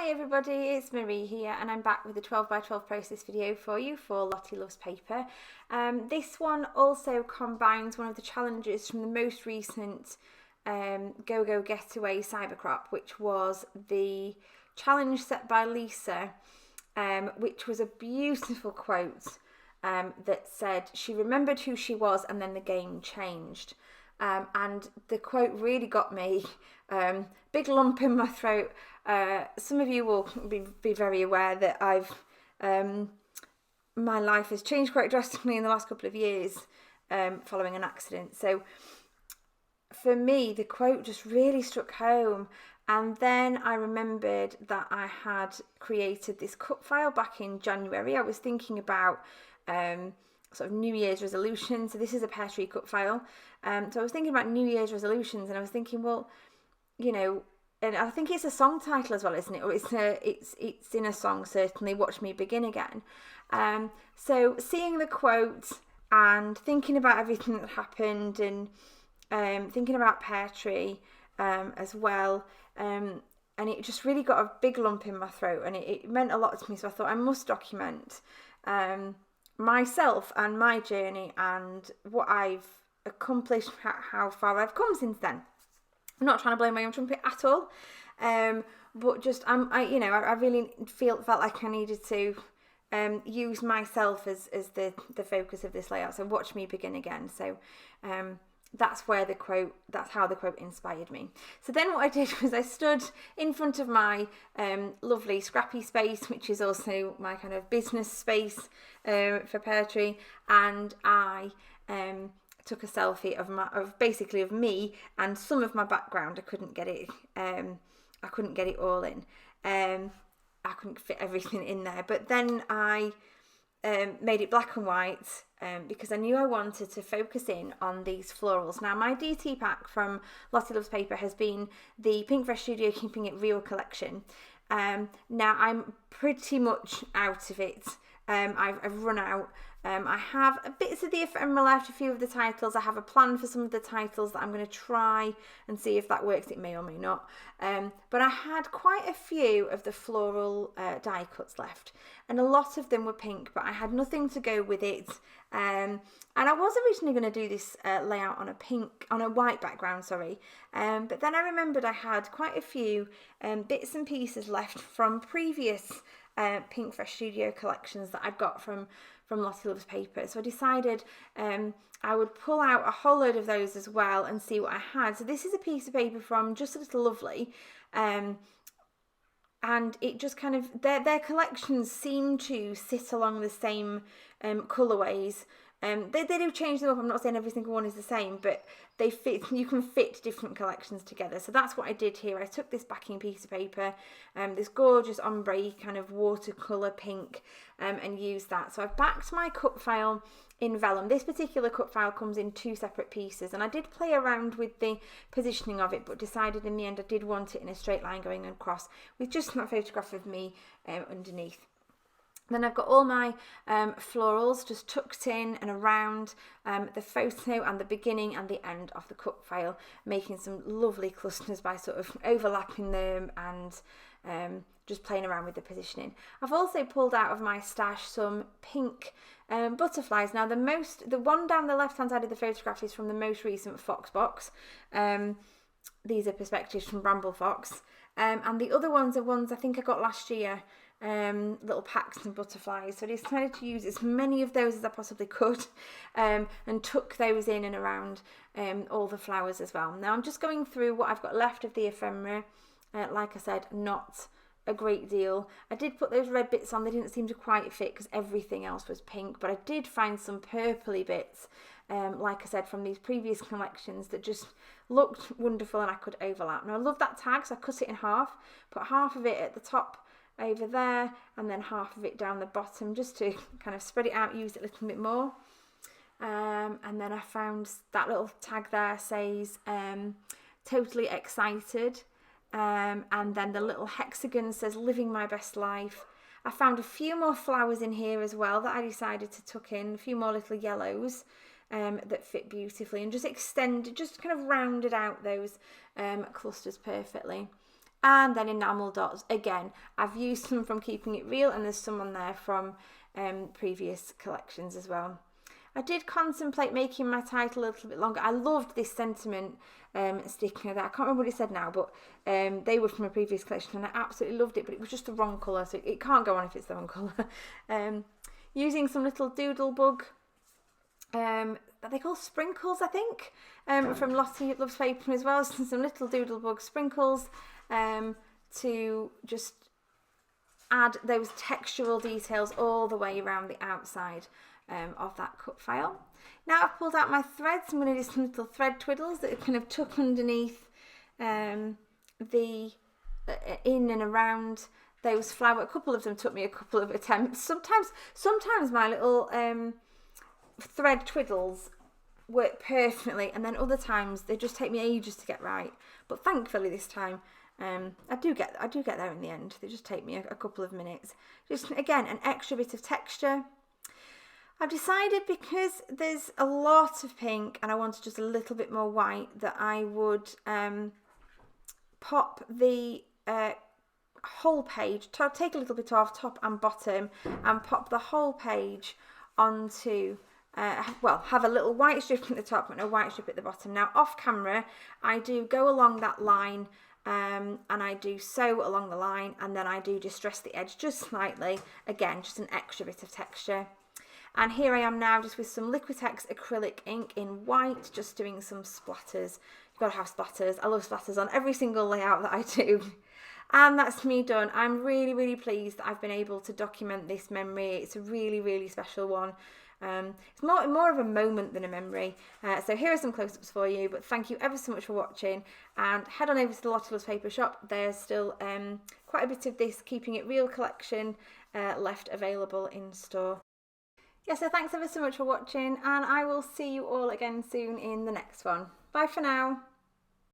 Hi everybody, it's Marie here and I'm back with a 12x12 process video for you for Lottie Loves Paper. This one also combines one of the challenges from the most recent Go Getaway Cybercrop, which was the challenge set by Lisa, which was a beautiful quote that said she remembered who she was and then the game changed. And the quote really got me, big lump in my throat. Some of you will be very aware that my life has changed quite drastically in the last couple of years following an accident. So for me, the quote just really struck home. And then I remembered that I had created this cut file back in January. I was thinking about sort of New Year's resolutions. So this is a Peartree Cutfile. So I was thinking about New Year's resolutions, and I was thinking, well, you know, and I think it's a song title as well, isn't it? Or it's in a song, certainly. Watch Me Begin Again. So seeing the quote and thinking about everything that happened, and thinking about Peartree as well, and it just really got a big lump in my throat, and it meant a lot to me. So I thought I must document myself and my journey and what I've accomplished, how far I've come since then. I'm not trying to blow my own trumpet at all, but just I really felt like I needed to use myself as the focus of this layout. So watch me begin again. So that's how the quote inspired me. So then what I did was I stood in front of my lovely scrappy space, which is also my kind of business space for Peartree, and I took a selfie of me and some of my background. I couldn't get it all in. I couldn't fit everything in there, but then I made it black and white because I knew I wanted to focus in on these florals. Now, my DT pack from Lottie Loves Paper has been the Pinkfresh Studio Keeping It Real collection. Now I'm pretty much out of it. I've run out. I have bits of the ephemera left, a few of the titles. I have a plan for some of the titles that I'm going to try and see if that works. It may or may not. But I had quite a few of the floral die cuts left, and a lot of them were pink, but I had nothing to go with it. And I was originally going to do this layout on a white background, but then I remembered I had quite a few bits and pieces left from previous Pinkfresh Studio collections that I'd got from Lottie Loves Paper. So I decided I would pull out a whole load of those as well and see what I had. So this is a piece of paper from Just a Little Lovely, and it just kind of, their collections seem to sit along the same colourways. They do change them up. I'm not saying every single one is the same, but they fit. You can fit different collections together. So that's what I did here. I took this backing piece of paper, this gorgeous ombre kind of watercolour pink, and used that. So I've backed my cut file in vellum. This particular cut file comes in two separate pieces, and I did play around with the positioning of it, but decided in the end I did want it in a straight line going across with just that photograph of me underneath. Then I've got all my florals just tucked in and around the photo and the beginning and the end of the cut file, making some lovely clusters by sort of overlapping them and just playing around with the positioning. I've also pulled out of my stash some pink butterflies. Now the one down the left hand side of the photograph is from the most recent Fox box. These are perspectives from Bramble Fox, and the other ones are ones I think I got last year. Little packs and butterflies. So I decided to use as many of those as I possibly could, and tuck those in and around all the flowers as well. Now I'm just going through what I've got left of the ephemera. Like I said, not a great deal. I did put those red bits on. They didn't seem to quite fit because everything else was pink, but I did find some purpley bits, like I said, from these previous collections that just looked wonderful and I could overlap. Now I love that tag, so I cut it in half, put half of it at the top over there and then half of it down the bottom, just to kind of spread it out, use it a little bit more. And then I found that little tag there says totally excited, and then the little hexagon says living my best life. I found a few more flowers in here as well that I decided to tuck in, a few more little yellows that fit beautifully and just kind of rounded out those clusters perfectly. And then enamel dots. Again, I've used some from Keeping It Real, and there's some on there from previous collections as well. I did contemplate making my title a little bit longer. I loved this sentiment sticker that I can't remember what it said now, but they were from a previous collection and I absolutely loved it, but it was just the wrong colour, so it can't go on if it's the wrong colour. Using some little doodle bug, that they call sprinkles, I think, from Lottie Loves Paper as well. So some little doodle bug sprinkles to just add those textural details all the way around the outside of that cut file. Now I've pulled out my threads. I'm going to do some little thread twiddles that are kind of tucked underneath the in and around those flower. A couple of them took me a couple of attempts. Sometimes my little thread twiddles work perfectly, and then other times they just take me ages to get right. But thankfully this time I do get there in the end. They just take me a couple of minutes. Just again an extra bit of texture. I've decided, because there's a lot of pink and I wanted just a little bit more white, that I would pop the whole page, take a little bit off top and bottom, and pop the whole page onto, have a little white strip at the top and a white strip at the bottom. Now off camera, I do go along that line and I do sew along the line, and then I do distress the edge just slightly, again just an extra bit of texture. And here I am now just with some Liquitex acrylic ink in white, just doing some splatters. You've got to have splatters. I love splatters on every single layout that I do. And that's me done. I'm really, really pleased that I've been able to document this memory. It's a really, really special one. It's more of a moment than a memory. So here are some close-ups for you, but thank you ever so much for watching, and head on over to the Lottie Loves Paper shop. There's still quite a bit of this Keeping It Real collection left available in store. Yeah, so thanks ever so much for watching, and I will see you all again soon in the next one. Bye for now.